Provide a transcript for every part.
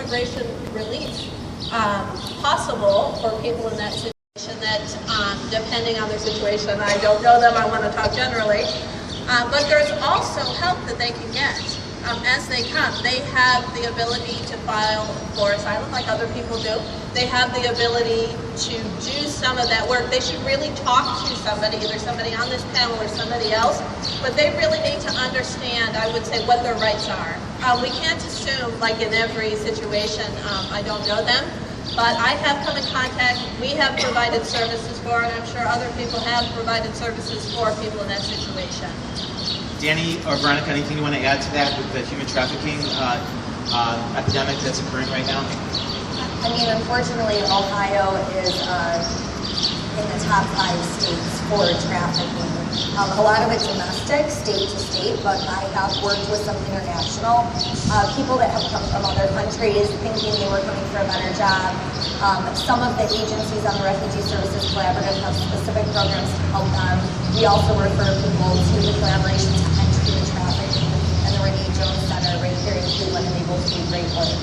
immigration relief possible for people in that situation that, depending on their situation, I don't know them, I want to talk generally, but there's also help that they can get. As they come, they have the ability to file for asylum like other people do. They have the ability to do some of that work. They should really talk to somebody, either somebody on this panel or somebody else, but they really need to understand, I would say, what their rights are. We can't assume, like in every situation, I don't know them, but I have come in contact, we have provided services for, and I'm sure other people have provided services for people in that situation. Danny or Veronica, anything you want to add to that with the human trafficking epidemic that's occurring right now? I mean, unfortunately, Ohio is in the top 5 states for trafficking. A lot of it domestic, state to state, but I have worked with some international people that have come from other countries thinking they were coming for a better job. Some of the agencies on the Refugee Services Collaborative have specific programs to help them. We also refer people to the collaboration to end human trafficking and the Renee Jones Center right here in Cleveland, and they both do great work.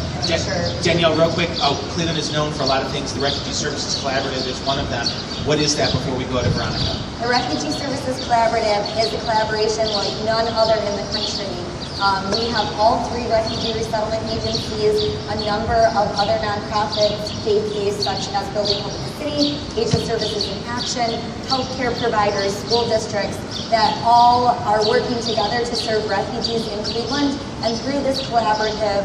Danielle, real quick, Cleveland is known for a lot of things. The Refugee Services Collaborative is one of them. What is that before we go to Veronica? The Refugee Services Collaborative is a collaboration like none other in the country. We have all 3 refugee resettlement agencies, a number of other nonprofits, faith-based, such as Building Hope in the City, Asian Services in Action, healthcare providers, school districts, that all are working together to serve refugees in Cleveland. And through this collaborative,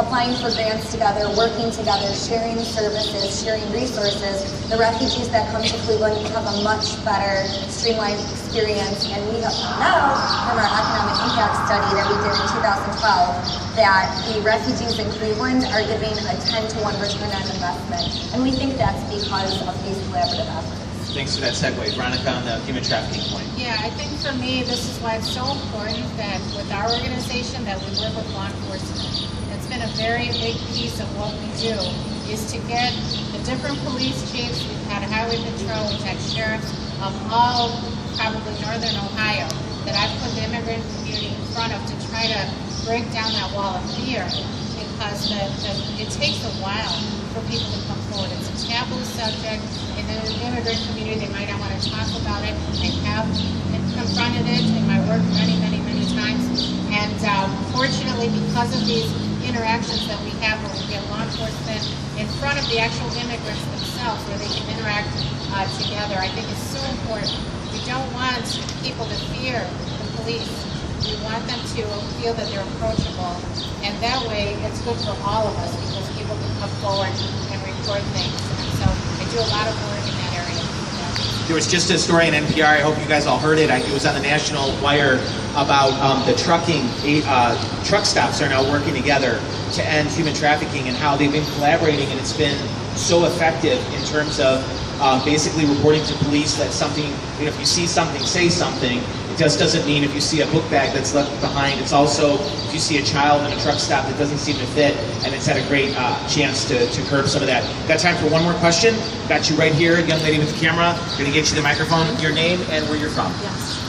applying for grants together, working together, sharing services, sharing resources, the refugees that come to Cleveland have a much better streamlined experience. And we have now, from our economic impact study that we did in 2012, that the refugees in Cleveland are giving a 10 to 1 return on investment. And we think that's because of these collaborative efforts. Thanks for that segue. Veronica, on the human trafficking point. Yeah, I think for me, this is why it's so important that with our organization that we work with law enforcement. It's been a very big piece of what we do is to get the different police chiefs. We've had a highway patrol, we've had sheriffs of all probably northern Ohio that I've put the immigrant community in front of to try to break down that wall of fear, because it takes a while for people to come forward. It's a taboo subject in the immigrant community. They might not want to talk about it. I have confronted it in my work many, many, many times. And fortunately, because of these interactions that we have where we get law enforcement in front of the actual immigrants themselves, where they can interact together, I think it's so important. We don't want people to fear the police. We want them to feel that they're approachable, and that way it's good for all of us because people can come forward and report things. And so I do a lot of work in that area. There was just a story in NPR, I hope you guys all heard it. It was on the National Wire about the truck stops are now working together to end human trafficking and how they've been collaborating, and it's been so effective in terms of basically reporting to police that something, if you see something, say something. It just doesn't mean if you see a book bag that's left behind. It's also if you see a child in a truck stop that doesn't seem to fit, and it's had a great chance to curb some of that. Got time for one more question? Got you right here, young lady with the camera. Going to get you the microphone. Your name and where you're from. Yes.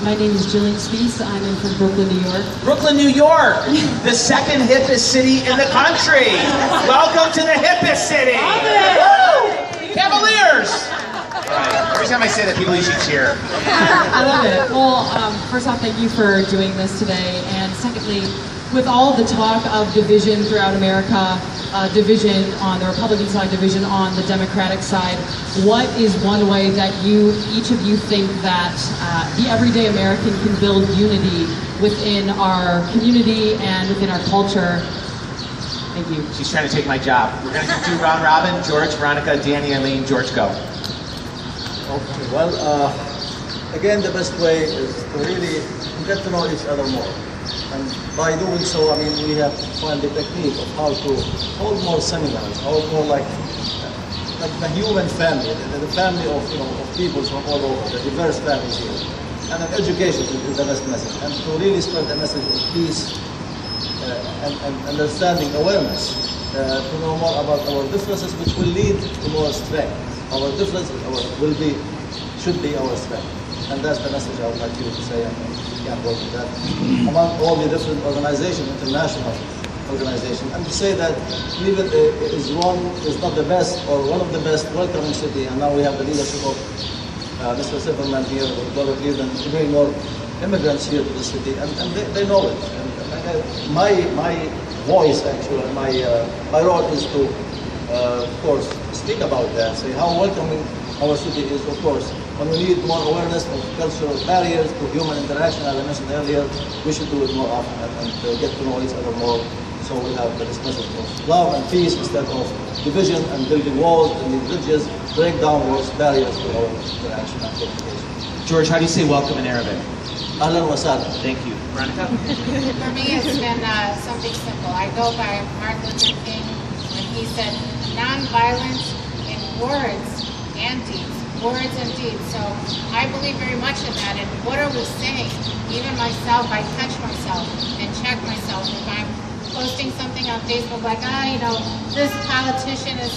My name is Jillian Spees. I'm in from Brooklyn, New York. Brooklyn, New York, the second hippest city in the country. Welcome to the hippest city. Woo! Cavaliers. Right. Every time I say that, people usually cheer. I love it. Well, first off, thank you for doing this today. And secondly, with all the talk of division throughout America, division on the Republican side, division on the Democratic side, what is one way that each of you think that the everyday American can build unity within our community and within our culture? Thank you. She's trying to take my job. We're going to do round robin. George, Veronica, Danny, Eileen. George, go. Okay, well, again, the best way is to really get to know each other more. And by doing so, I mean, we have to find the technique of how to hold more seminars, hold more like the human family, the family of, of people from all over, the diverse families here. And then education is the best message. And to really spread the message of peace and understanding, awareness, to know more about our differences, which will lead to more strength. Our differences should be our strength. And that's the message I would like you to say, and we can work with that. Among all the different organizations, international, organization. And to say that Cleveland is not the best or one of the best welcoming city, and now we have the leadership of Mr. Silverman here, with Governor Cleveland, to bring more immigrants here to the city, and they know it. And my voice, actually, and my role is to, of course, speak about that, say how welcoming our city is, of course. When we need more awareness of cultural barriers to human interaction, as I mentioned earlier, we should do it more often and get to know each other more, so we have this message of love and peace instead of division and building walls and these bridges, break down those barriers to our interaction and communication. George, how do you say welcome in Arabic? Ahlan wa sahlan. Thank you. Veronica? For me, it's been something simple. I go by Martin Luther King when he said, "Nonviolence in words and deeds." Words and deeds. So I believe very much in that. And what are we saying? Even myself, I catch myself and check myself if I'm posting something on Facebook like, this politician is,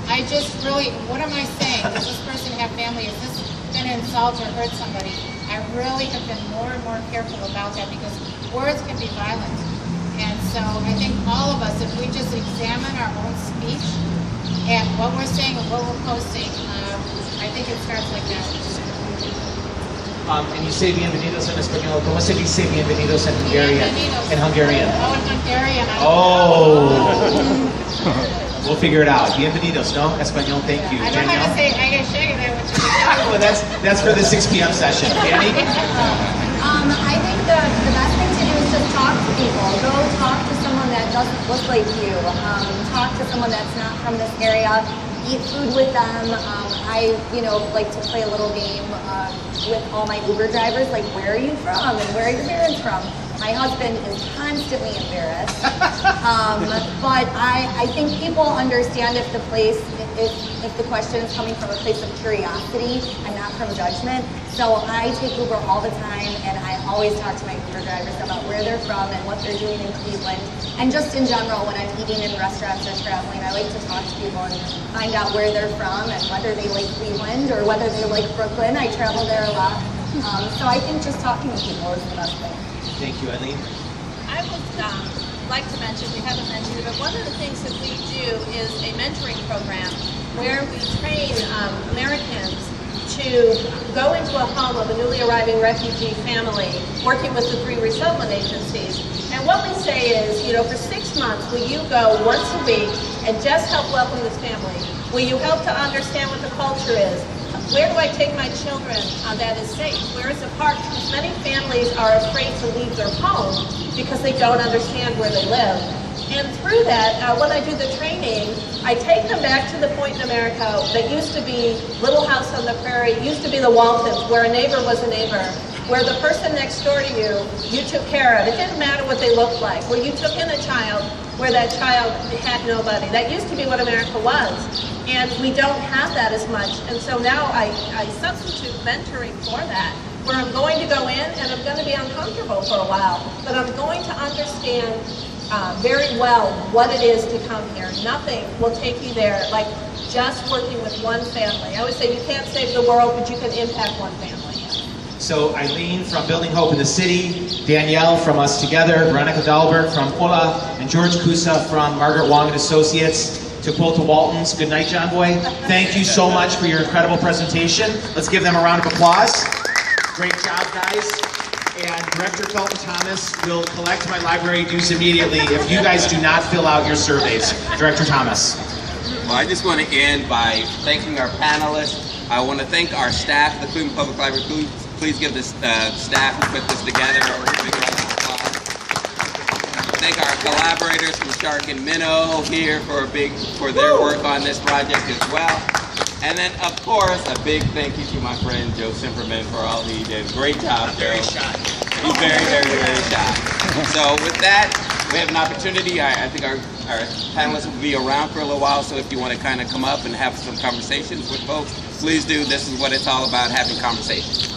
I just really, what am I saying? Does this person have family? Is this going to insult or hurt somebody? I really have been more and more careful about that because words can be violent. And so I think all of us, if we just examine our own speech and what we're saying and what we're posting, I think it starts like that. And you say bienvenidos en español. ¿Cómo se dice bienvenidos en Hungarian? Bienvenidos. In Hungarian. Oh, in Hungarian. We'll figure it out. Bienvenidos, no? Español, thank you. I know how to say, I gotta show you that. Well, that's for the 6 p.m. session. Danny? I think the best thing to do is just talk to people. Go talk to someone that doesn't look like you. Talk to someone that's not from this area. Eat food with them. I like to play a little game with all my Uber drivers, like, where are you from and where are your parents from? My husband is constantly embarrassed. But I think people understand if the question is coming from a place of curiosity and not from judgment. So I take Uber all the time, and I always talk to my Uber drivers about where they're from and what they're doing in Cleveland. And just in general, when I'm eating in restaurants or traveling, I like to talk to people and find out where they're from and whether they like Cleveland or whether they like Brooklyn. I travel there a lot. So I think just talking to people is the best thing. Thank you, Eileen. I would like to mention, we haven't mentioned it, but one of the things that we do is a mentoring program where we train Americans to go into a home of a newly arriving refugee family, working with the 3 resettlement agencies. And what we say is, for 6 months, will you go once a week and just help welcome this family? Will you help to understand what the culture is? Where do I take my children that is safe? Where is the park? Because many families are afraid to leave their home because they don't understand where they live. And through that, when I do the training, I take them back to the point in America that used to be Little House on the Prairie, used to be the Waltons, where a neighbor was a neighbor, where the person next door to you, you took care of. It didn't matter what they looked like, where you took in a child, where that child had nobody. That used to be what America was. And we don't have that as much. And so now I substitute mentoring for that, where I'm going to go in and I'm going to be uncomfortable for a while, but I'm going to understand very well what it is to come here. Nothing will take you there like just working with one family. I always say you can't save the world, but you can impact one family. So Eileen from Building Hope in the City, Danielle from Us Together, Veronica Dahlberg from Ola, and George Kusa from Margaret Wong and Associates. To quote the Waltons, good night, John Boy. Thank you so much for your incredible presentation. Let's give them a round of applause. Great job, guys. And Director Felton Thomas will collect my library dues immediately if you guys do not fill out your surveys. Director Thomas. Well, I just want to end by thanking our panelists. I want to thank our staff, the Cleveland Public Library. Please give the staff who put this together a big round of applause. Thank our collaborators from Shark and Minnow here for their work on this project as well. And then, of course, a big thank you to my friend Joe Simperman for all he did. Great job, Joe. Very shy. He's very, very, very shy. So with that, we have an opportunity. I think our panelists will be around for a little while, so if you want to kind of come up and have some conversations with folks, please do. This is what it's all about, having conversations.